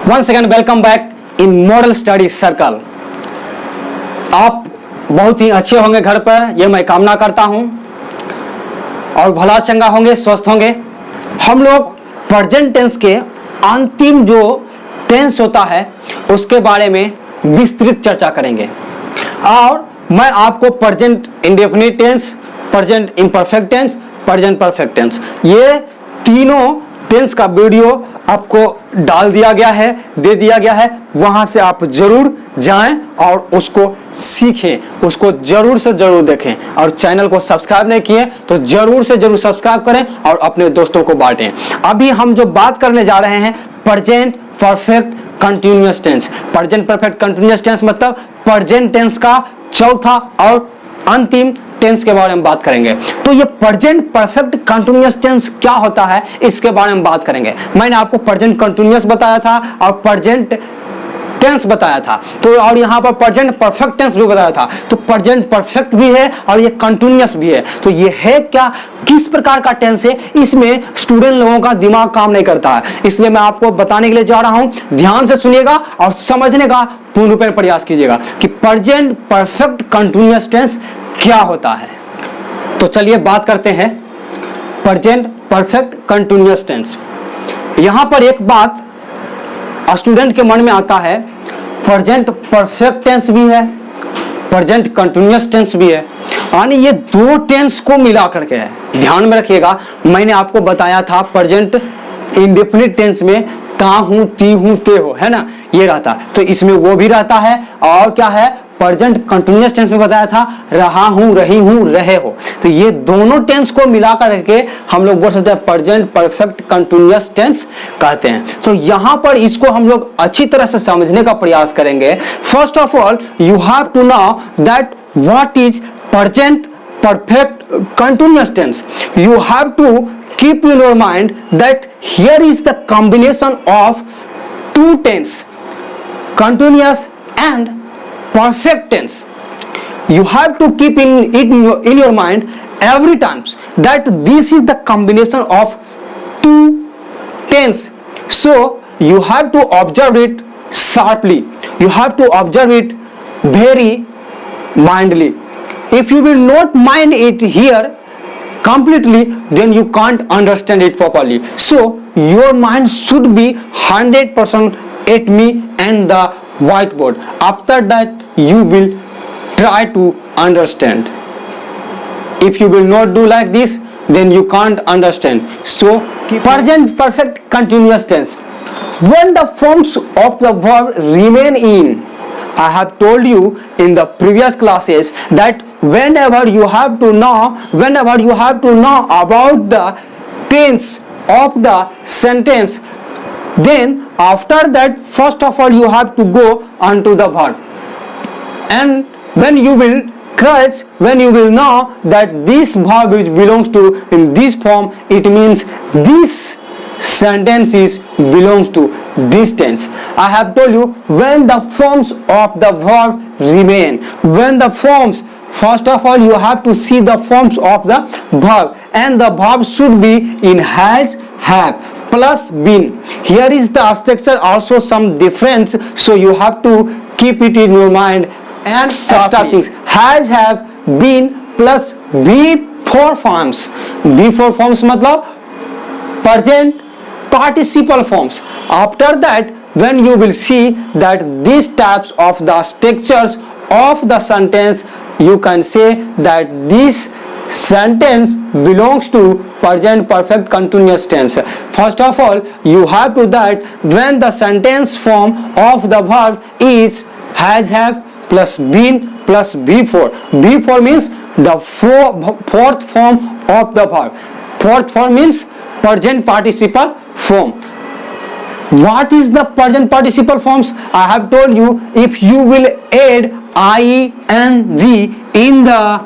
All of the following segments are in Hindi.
once again welcome back in model study circle. आप बहुत ही अच्छे होंगे घर पर, यह मैं कामना करता हूं, और भला चंगा होंगे, स्वस्थ होंगे। हम लोग प्रेजेंट टेंस के अंतिम जो टेंस होता है उसके बारे में विस्तृत चर्चा करेंगे। और मैं आपको present indefinite tense, present imperfect tense, present perfect tense, ये तीनों टेंस का वीडियो आपको डाल दिया गया है, दे दिया गया है। वहां से आप जरूर जाएं और उसको सीखें, उसको जरूर से जरूर देखें। और चैनल को सब्सक्राइब नहीं किए तो जरूर से जरूर सब्सक्राइब करें और अपने दोस्तों को बांटें। अभी हम जो बात करने जा रहे हैं present perfect continuous tense. Present perfect continuous tense मतलब प्रेजेंट टेंस का चौथा और अंतिम टेंस के बारे में बात करेंगे। तो ये प्रेजेंट परफेक्ट कंटिन्यूअस टेंस क्या होता है इसके बारे में बात करेंगे। मैंने आपको प्रेजेंट कंटिन्यूअस बताया था और प्रेजेंट टेंस बताया था, तो और यहाँ पर प्रेजेंट परफेक्ट टेंस भी बताया था। तो प्रेजेंट परफेक्ट भी है और ये कंटिन्यूअस भी है। तो ये है क्या, किस प्रकार का टेंस है, इसमें स्टूडेंट लोगों का दिमाग काम नहीं करता है, इसलिए मैं आपको बताने के लिए जा रहा हूं। ध्यान से सुनिएगा और समझने का पूर्ण रूप में प्रयास कीजिएगा कि प्रेजेंट परफेक्ट कंटिन्यूअस टेंस क्या होता है। तो चलिए बात करते हैं प्रेजेंट परफेक्ट कंटिन्यूअस टेंस। यहां पर एक बात स्टूडेंट के मन में आता है, प्रेजेंट परफेक्ट टेंस भी है, प्रेजेंट कंटिन्यूअस टेंस भी है, यानी ये दो टेंस को मिला करके है। ध्यान में रखिएगा, मैंने आपको बताया था प्रेजेंट इंडेफिनिट टेंस में ता हूं, ती हूं, ते हो, है ना, ये रहता। तो इसमें वो भी रहता है। और क्या है, प्रेजेंट कंटिन्यूअस टेंस में बताया था रहा हूं, रही हूं, रहे हो। तो ये दोनों टेंस को मिला करके हम लोग बोल सकते हैं प्रेजेंट परफेक्ट कंटिन्यूअस टेंस कहते हैं। तो यहां पर इसको हम लोग अच्छी तरह से समझने का प्रयास करेंगे। First of all you have to know that what is present perfect continuous tense. You have to keep in your mind that here is the combination of two tense, continuous and perfect tense. You have to keep in your mind every time that this is the combination of two tense. So you have to observe it sharply. You have to observe it very mindly. If you will not mind it here completely, then you can't understand it properly. So your mind should be 100% at me and the whiteboard. After that you will try to understand. If you will not do like this, then you can't understand. So present perfect continuous tense, when the forms of the verb remain in, I have told you in the previous classes that whenever you have to know about the tense of the sentence, then after that first of all you have to go onto the verb. And when you will know that this verb which belongs to in this form, it means this sentence is belongs to this tense. I have told you when the forms of the verb remain. When the forms, first of all you have to see the forms of the verb, and the verb should be in has, have plus been. Here is the structure also some difference, so you have to keep it in your mind. And extra things, has, have, been plus before forms. Before forms मतलब present participle forms. After that, when you will see that these types of the structures of the sentence, you can say that this sentence belongs to present perfect continuous tense. First of all, you have to that when the sentence form of the verb is has, have plus been plus before. Before means the fourth form of the verb. Fourth form means present participle form. What is the present participle forms? I have told you, if you will add ing in the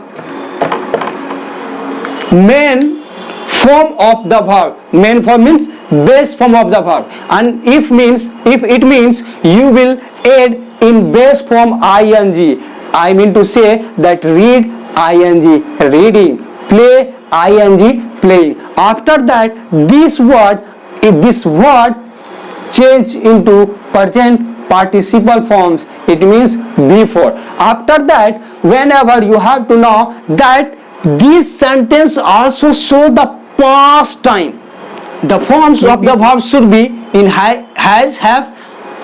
main form of the verb, main form means base form of the verb, and if it means you will add in base form ing. I mean to say that read ing, reading, play ing, playing. After that this word change into present participle forms, it means before. After that, whenever you have to know that this sentence also show the past time, the forms of the verb should be in has, have,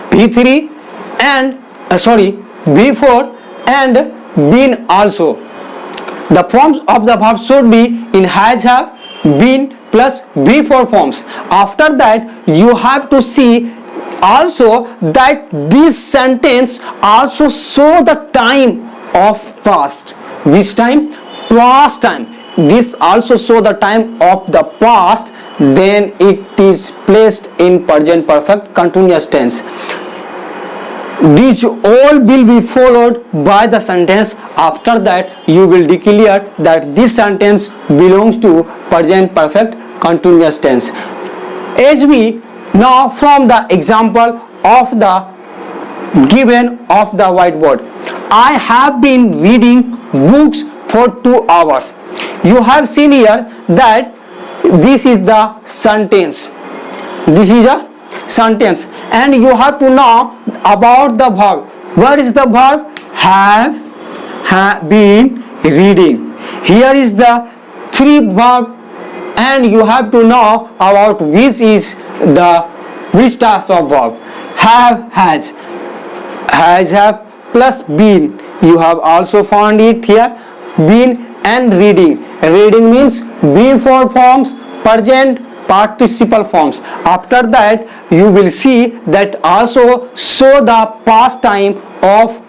be3 and before and been also. The forms of the verb should be in has, have, been plus before forms. After that, you have to see also that this sentence also show the time of past. Which time? Past time. This also show the time of the past, then it is placed in present perfect continuous tense. These all will be followed by the sentence. After that, you will declare that this sentence belongs to present perfect continuous tense. As we now from the example of the given of the whiteboard, I have been reading books for 2 hours. You have seen here that this is the sentence. This is a sentence, and you have to know about the verb. What is the verb? Have been reading. Here is the 3 verb, and you have to know about which types of verb. Have, has, have plus been. You have also found it here. Been and reading. Reading means before forms, present participle forms. After that, you will see that also show the past time of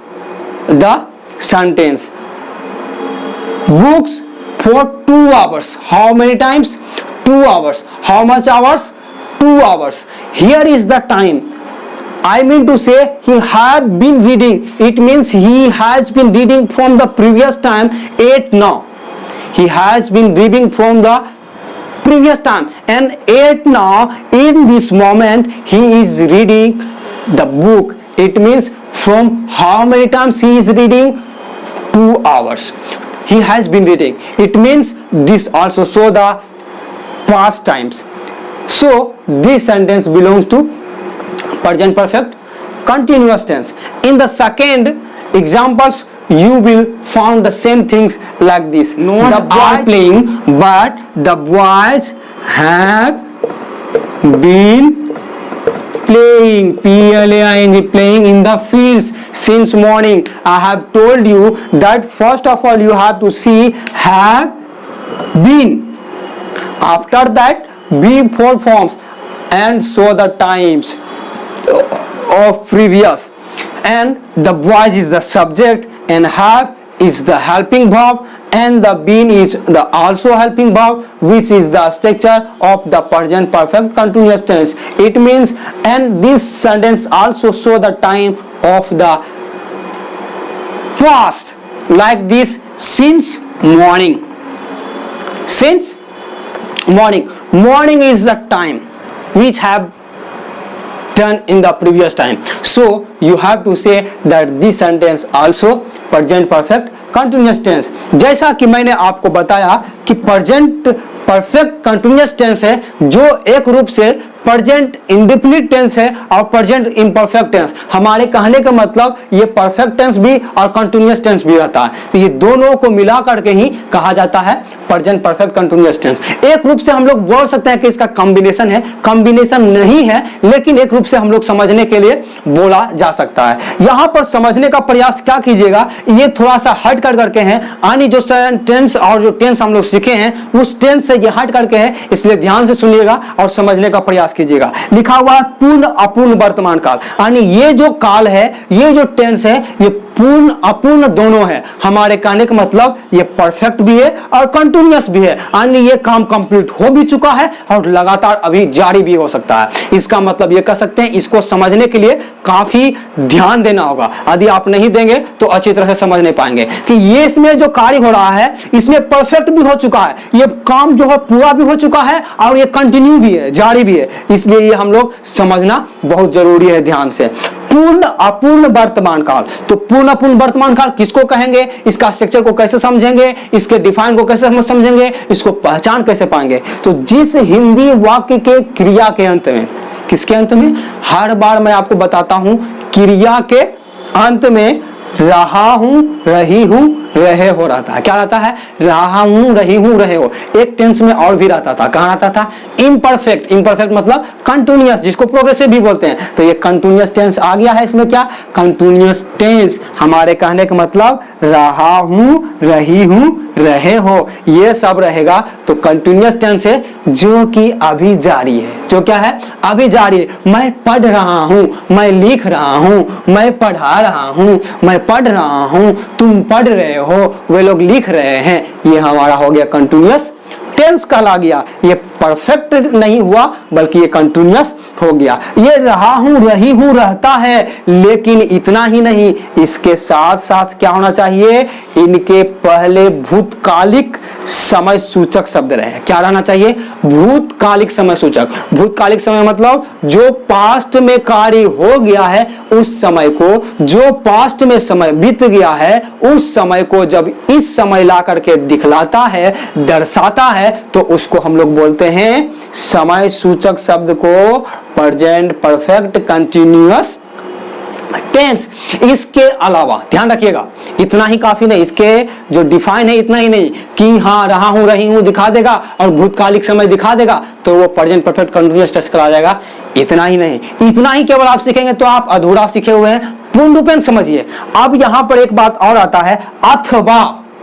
the sentence. Books for 2 hours. How many times? 2 hours. How much hours? 2 hours. Here is the time. I mean to say he had been reading. It means he has been reading from the previous time 8 now. He has been reading from the previous time, and 8 now. In this moment he is reading the book. It means from how many times he is reading? 2 hours. He has been reading. It means this also show the past times. So this sentence belongs to present perfect continuous tense. In the second examples, you will find the same things like this. Not the boys are playing, but the boys have been playing, P-L-A-I-N-G, playing in the fields since morning. I have told you that first of all you have to see have been. After that, before forms and show the times of previous, and the boys is the subject, and have is the helping verb, and the been is the also helping verb, which is the structure of the present perfect continuous tense. It means, and this sentence also show the time of the past, like this: since morning. Since morning. Morning is the time which have done in the previous time. So you have to say that this sentence also present perfect continuous tense. जैसा कि मैंने आपको बताया कि present perfect continuous tense है, जो एक रूप से प्रेजेंट इंडेफिनिट टेंस है और प्रेजेंट इम्परफेक्ट टेंस। हमारे कहने का मतलब ये परफेक्ट टेंस भी और कंटिन्यूअस टेंस भी रहता है, तो ये दोनों को मिला करके ही कहा जाता है प्रेजेंट परफेक्ट कंटिन्यूअस टेंस। एक रूप से हम लोग बोल सकते हैं कि इसका कॉम्बिनेशन है, कॉम्बिनेशन नहीं है, लेकिन एक रूप से हम लोग समझने के लिए बोला जा सकता है। यहाँ पर समझने का प्रयास क्या कीजिएगा, ये थोड़ा सा हट कर करके है, यानी जो टेंस और जो टेंस हम लोग सीखे हैं उस टेंस से ये हट करके है, इसलिए ध्यान से सुनिएगा और समझने का प्रयास कीजिएगा। लिखा हुआ है पूर्ण अपूर्ण वर्तमान काल, यानी ये जो काल है, ये जो टेंस है, ये पूर्ण अपूर्ण दोनों है। हमारे कहने का मतलब ये परफेक्ट भी है और कंटिन्यूअस भी है, यानी ये काम कंप्लीट हो भी चुका है और लगातार अभी जारी भी हो सकता है। इसका मतलब ये कह सकते हैं, इसको समझने के लिए काफी ध्यान देना होगा। यदि आप नहीं देंगे तो अच्छी तरह से समझ नहीं पाएंगे कि ये इसमें जो कार्य हो रहा है इसमें परफेक्ट भी हो चुका है, ये काम जो है पूरा भी हो चुका है और ये कंटिन्यू भी है, जारी भी है। इसलिए ये हम लोग समझना बहुत जरूरी है ध्यान से। पूर्ण अपूर्ण वर्तमान काल, तो पूर्ण अपूर्ण वर्तमान काल किसको कहेंगे, इसका स्ट्रक्चर को कैसे समझेंगे, इसके डिफाइन को कैसे समझेंगे, इसको पहचान कैसे पाएंगे। तो जिस हिंदी वाक्य के क्रिया के अंत में किसके अंत में? हर बार मैं आपको बताता हूं क्रिया के अंत में रहा हूं, रही हूं, रहे हो रहता है। क्या रहता है? रहा हूं, रही हूं, रहे हो। एक टेंस में और भी रहता था। कहां रहता था? इम्परफेक्ट। इम्परफेक्ट मतलब कंटिन्यूअस, जिसको प्रोग्रेसिव भी बोलते हैं। तो ये कंटिन्यूअस टेंस आ गया है इसमें। क्या? Continuous tense. हमारे कहने का मतलब रहा हूं, रही हूं, रहे हो, ये सब रहेगा तो कंटिन्यूअस टेंस है, जो कि अभी जारी है। जो क्या है? अभी जारी है। मैं पढ़ रहा हूं, मैं लिख रहा हूं, मैं पढ़ा रहा हूं, मैं पढ़ रहा हूं, तुम पढ़ रहे हो, वे लोग लिख रहे हैं। ये हमारा हो गया कंटिन्यूअस टेंस कहला गया। ये परफेक्ट नहीं हुआ बल्कि ये कंटिन्यूअस हो गया। ये रहा हूं, रही हूं रहता है, लेकिन इतना ही नहीं, इसके साथ साथ क्या होना चाहिए? इनके पहले भूतकालिक समय सूचक शब्द रहे। क्या रहना चाहिए? भूतकालिक समय सूचक। भूतकालिक समय मतलब जो पास्ट में कार्य हो गया है उस समय को, जो पास्ट में समय बीत गया है उस समय को जब इस समय ला करके दिखलाता है, दर्शाता है, तो उसको हम लोग बोलते हैं समय सूचक शब्द को प्रेजेंट परफेक्ट कंटिन्यूअस टेंस। इसके अलावा ध्यान रखिएगा, इतना ही काफी नहीं, इसके जो डिफाइन है इतना ही नहीं कि हाँ रहा हूं, रही हूं दिखा देगा और भूतकालिक समय दिखा देगा तो वो प्रेजेंट परफेक्ट कंटिन्यूअस टेंस कहा जाएगा। इतना ही नहीं, इतना ही केवल आप सीखेंगे तो आप अधूरा सीखे हुए हैं, पूर्ण रूपेण समझिए। अब यहां पर एक बात और आता है, अथवा।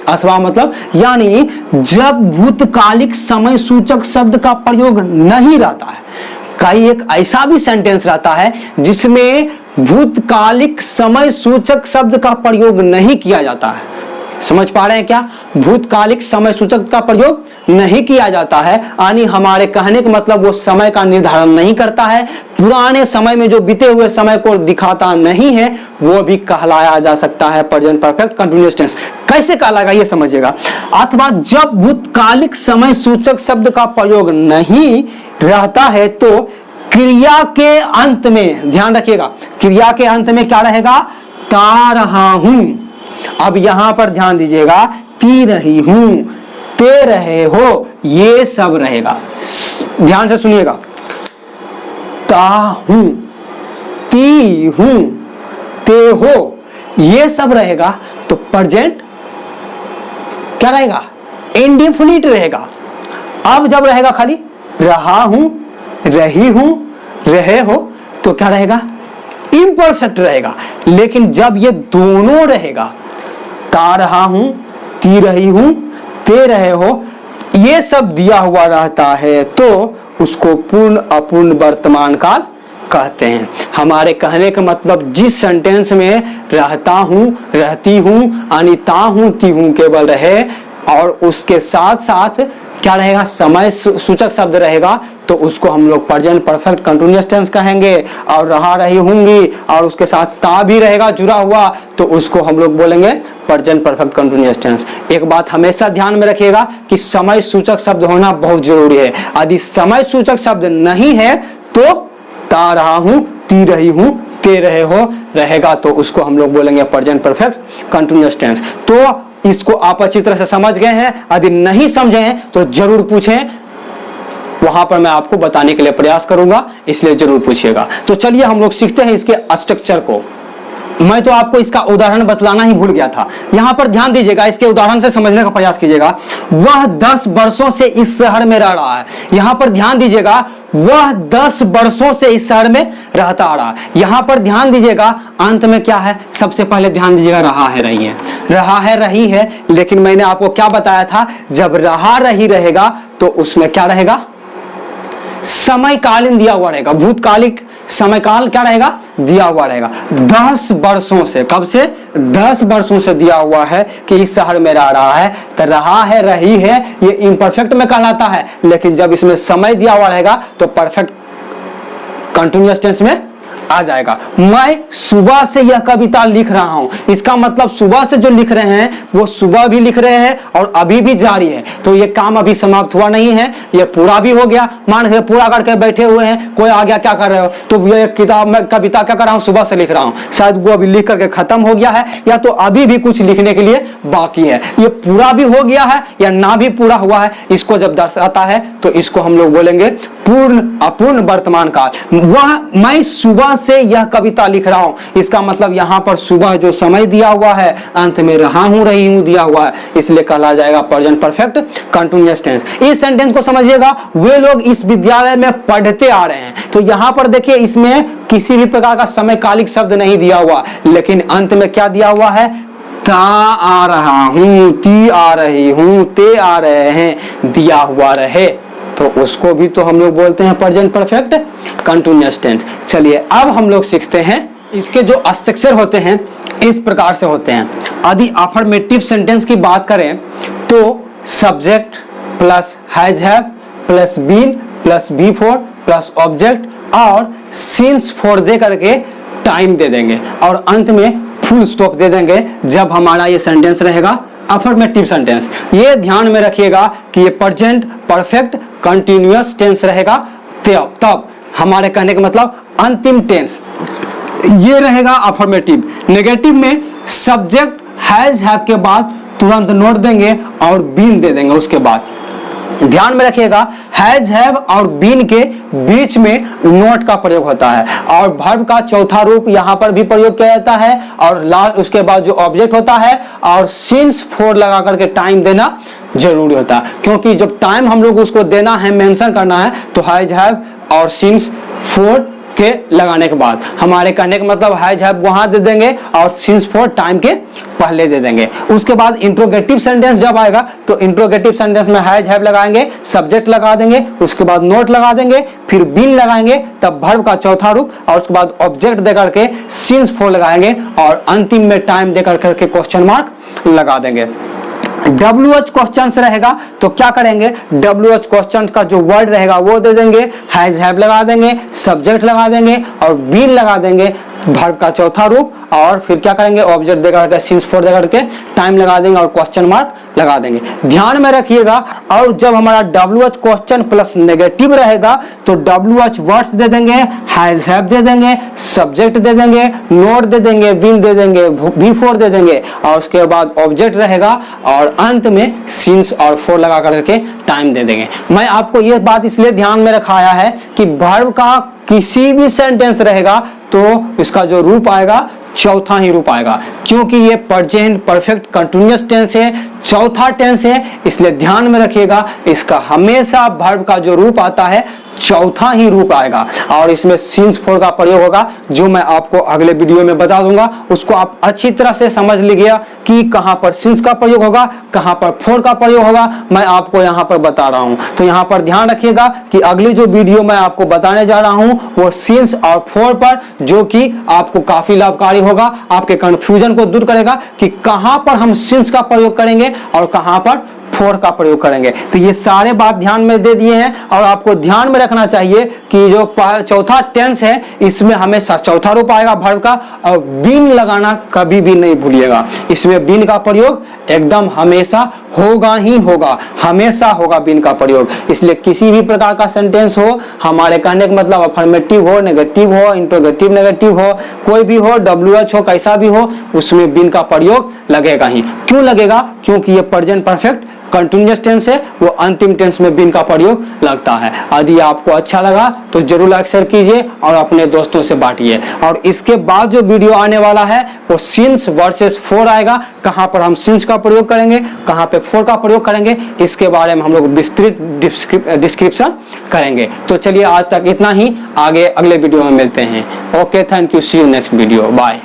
अथवा मतलब यानी जब भूतकालिक समय सूचक शब्द का प्रयोग नहीं रहता है। कई एक ऐसा भी सेंटेंस रहता है जिसमें भूतकालिक समय सूचक शब्द का प्रयोग नहीं किया जाता है। समझ पा रहे हैं क्या? भूतकालिक समय सूचक का प्रयोग नहीं किया जाता है, यानी हमारे कहने का मतलब वो समय का निर्धारण नहीं करता है, पुराने समय में जो बीते हुए समय को दिखाता नहीं है, वो भी कहलाया जा सकता है प्रेजेंट परफेक्ट कंटिन्यूअस टेंस। कैसे कहलाएगा ये समझिएगा। अथवा जब भूतकालिक समय सूचक शब्द का प्रयोग नहीं रहता है तो क्रिया के अंत में, ध्यान रखिएगा, क्रिया के अंत में क्या रहेगा? ता रहा हूं। अब यहां पर ध्यान दीजिएगा, ती रही हूं, ते रहे हो, ये सब रहेगा। ध्यान से सुनिएगा, ता हूं, ती हूं, ते हो, ये सब रहेगा तो प्रेजेंट क्या रहेगा? इंडेफिनिट रहेगा। अब जब रहेगा खाली रहा हूं, रही हूं, रहे हो तो क्या रहेगा? इम्परफेक्ट रहेगा। लेकिन जब ये दोनों रहेगा, ता रहा हूं, ती रही हूं, ते रहे हो, ये सब दिया हुआ रहता है तो उसको पूर्ण अपूर्ण वर्तमान काल कहते हैं। हमारे कहने का मतलब जिस सेंटेंस में रहता हूं, रहती हूं, अनिता हूं, ती हूं केवल रहे और उसके साथ साथ क्या रहेगा? समय सूचक शब्द रहेगा तो उसको हम लोग प्रेजेंट परफेक्ट कंटिन्यूअस टेंस कहेंगे। और रहा, रही, होंगी और उसके साथ ता भी रहेगा जुड़ा हुआ तो उसको हम लोग बोलेंगे प्रेजेंट परफेक्ट कंटिन्यूअस टेंस। एक बात हमेशा ध्यान में रखिएगा कि समय सूचक शब्द होना बहुत जरूरी है। यदि समय सूचक शब्द नहीं है तो ता रहा हूं, ती रही हूं, ते रहे हो रहेगा तो उसको हम लोग बोलेंगे प्रेजेंट परफेक्ट कंटिन्यूअस टेंस। तो इसको आप अच्छी तरह से समझ गए हैं? यदि नहीं समझे हैं तो जरूर पूछें, वहां पर मैं आपको बताने के लिए प्रयास करूंगा, इसलिए जरूर पूछिएगा। तो चलिए हम लोग सीखते हैं इसके स्ट्रक्चर को। मैं तो आपको इसका उदाहरण बतलाना ही भूल गया था। यहां पर ध्यान दीजिएगा, इसके उदाहरण से समझने का प्रयास कीजिएगा। वह 10 वर्षों से इस शहर में रह रहा है। यहां पर ध्यान दीजिएगा, वह 10 वर्षों से इस शहर में रहता आ रहा है। यहां पर ध्यान दीजिएगा, अंत में क्या है? सबसे पहले ध्यान दीजिएगा, रहा है, रही है। रहा है, रही है, लेकिन मैंने आपको क्या बताया था? जब रहा रही रहेगा तो उसमें क्या रहेगा? समयकालीन दिया हुआ रहेगा। भूतकालिक समयकाल क्या रहेगा? दिया हुआ रहेगा। 10 वर्षों से, कब से? 10 वर्षों से दिया हुआ है कि इस शहर में रह रहा है। तो रहा है, रही है, ये इम्परफेक्ट में कहलाता है, लेकिन जब इसमें समय दिया हुआ रहेगा तो परफेक्ट कंटिन्यूअस टेंस में आ जाएगा। मैं सुबह से यह कविता लिख रहा हूं, इसका मतलब सुबह से जो लिख रहे हैं वो सुबह भी लिख रहे हैं और अभी भी जारी है। तो ये काम अभी समाप्त हुआ नहीं है, ये पूरा भी हो गया। मान के पूरा करके बैठे हुए हैं, कोई आ गया क्या कर रहे हो, तो ये किताब में कविता क्या कर रहा हूं, सुबह से लिख रहा हूं, शायद वो अभी लिख करके खत्म हो गया है या तो अभी भी कुछ लिखने के लिए बाकी है। ये पूरा भी हो गया है या ना भी पूरा हुआ है, इसको जब दर्शाता है तो इसको हम लोग बोलेंगे पूर्ण अपूर्ण वर्तमान काल। वह मैं सुबह से यह कविता लिख रहा हूं, इसका मतलब यहां पर सुबह जो समय दिया हुआ है, अंत में रहा हूं रही हूं दिया हुआ है, इसलिए कहला जाएगा प्रेजेंट परफेक्ट कंटीन्यूअस टेंस। इस सेंटेंस को समझिएगा, वे लोग इस विद्यालय में पढ़ते आ रहे हैं, तो यहां पर देखिए इसमें किसी भी प्रकार का समयकालिक शब्द नहीं दिया हुआ, लेकिन अंत में क्या दिया हुआ है, ता आ रहा हूं, ती आ रही हूं, ते आ रहे हैं दिया हुआ रहे, तो उसको भी तो हम लोग बोलते हैं प्रेजेंट परफेक्ट कंटीन्यूअस टेंस। चलिए अब हम लोग सीखते हैं इसके जो स्ट्रक्चर होते हैं इस प्रकार से होते हैं। यदि अफर्मेटिव सेंटेंस की बात करें तो subject plus has have plus been plus V four plus object और सिंस फोर दे करके टाइम दे देंगे और अंत में फुल स्टॉप दे देंगे जब हमारा ये सेंटेंस रहेगा अफर्मेटिव सेंटेंस। ये ध्यान में रखिएगा कि ये प्रेजेंट परफेक्ट कंटीन्यूअस टेंस रहेगा, तब हमारे कहने का मतलब अंतिम टेंस ये रहेगा अफर्मेटिव। नेगेटिव में सब्जेक्ट हैज हैव के बाद तुरंत नोट देंगे और बीन दे देंगे उसके बाद। ध्यान में रखिएगा हैज हैव और बीन के बीच में नोट का प्रयोग होता है और वर्ब का चौथा रूप यहां पर भी प्रयोग किया जाता है और लास्ट उसके बाद जो ऑब्जेक्ट होता है और सिंस फोर लगा करके टाइम देना जरूरी होता है, क्योंकि जब टाइम हम लोग उसको देना है, मेंशन करना है, तो हैज हैव और सिंस फोर के लगाने के बाद हमारे कहने का मतलब हैज हैव वहां दे देंगे और सिंस फोर टाइम के पहले दे देंगे। उसके बाद इंट्रोगेटिव सेंटेंस जब आएगा तो इंट्रोगेटिव सेंटेंस में हैज हैव लगाएंगे, सब्जेक्ट लगा देंगे, उसके बाद नोट लगा देंगे, फिर बीन लगाएंगे, तब वर्ब का चौथा रूप और उसके बाद ऑब्जेक्ट दे करके सिंस फोर लगाएंगे और अंतिम में टाइम दे करके क्वेश्चन मार्क लगा देंगे। WH क्वेश्चन रहेगा तो क्या करेंगे, WH क्वेश्चन का जो वर्ड रहेगा वो दे देंगे, हैज हैव लगा देंगे, सब्जेक्ट लगा देंगे और बीन लगा देंगे, वर्ब का चौथा रूप और फिर क्या करेंगे, ऑब्जेक्ट देकर के सिंस फोर देकर के टाइम लगा देंगे और क्वेश्चन मार्क लगा देंगे। ध्यान में रखिएगा, और जब हमारा WH क्वेश्चन प्लस नेगेटिव रहेगा तो WH वर्ड्स दे देंगे, हैज हैव दे देंगे, सब्जेक्ट दे देंगे, नोट दे देंगे, बीन दे देंगे, बी फोर दे देंगे और उसके बाद ऑब्जेक्ट रहेगा और अंत में सिंस और फोर लगा करके टाइम दे देंगे। मैं आपको यह बात इसलिए ध्यान में रखाया है कि वर्ब का किसी भी सेंटेंस रहेगा तो इसका जो रूप आएगा चौथा ही रूप आएगा, क्योंकि ये प्रेजेंट परफेक्ट कंटीन्यूअस टेंस है, चौथा टेंस है, इसलिए ध्यान में रखिएगा इसका हमेशा वर्ब का जो रूप आता है चौथा ही रूप आएगा और इसमें सिंस फोर का प्रयोग होगा, जो मैं आपको अगले वीडियो में बता दूंगा। उसको आप अच्छी तरह से समझ लीजिएगा कि कहां पर सिंस का प्रयोग होगा, कहां पर फोर का प्रयोग होगा, मैं आपको यहां पर बता रहा हूं। तो यहां पर ध्यान रखिएगा कि अगली जो वीडियो मैं आपको बताने जा रहा हूं वो सिंस और फोर पर, जो कि आपको काफी लाभकारी होगा, आपके कंफ्यूजन को दूर करेगा कि कहां पर हम सिंस का प्रयोग करेंगे और कहां पर फोर का प्रयोग करेंगे। तो ये सारे बात ध्यान में दे दिए हैं और आपको ध्यान में रखना चाहिए कि जो चौथा टेंस है इसमें हमेशा चौथा रूप आएगा वर्ब का और बीन लगाना कभी भी नहीं भूलिएगा। इसमें बीन का प्रयोग एकदम हमेशा होगा ही होगा, हमेशा होगा बीन का प्रयोग। इसलिए किसी भी प्रकार का सेंटेंस हो, हमारे कहने का मतलब अफर्मेटिव हो, नेगेटिव हो, इंट्रोगेटिव नेगेटिव हो, कोई भी हो, WH हो, कैसा भी हो, उसमें बीन का प्रयोग लगेगा ही। क्यों लगेगा? क्योंकि ये प्रेजेंट परफेक्ट कंटीन्यूअस टेंस है, वो अंतिम टेंस में बीन का प्रयोग लगता है। यदि आपको अच्छा लगा तो जरूर लाइक शेयर कीजिए और अपने दोस्तों से बांटिए। और इसके बाद जो वीडियो आने वाला है वो सिंस वर्सेस फोर आएगा, कहां पर हम सिंस का प्रयोग करेंगे, कहां पे फोर का प्रयोग करेंगे, इसके बारे में हम लोग विस्तृत डिस्क्रिप्शन करेंगे। तो चलिए आज तक इतना ही, आगे अगले वीडियो में मिलते हैं। Okay, thank you, see you next video, bye.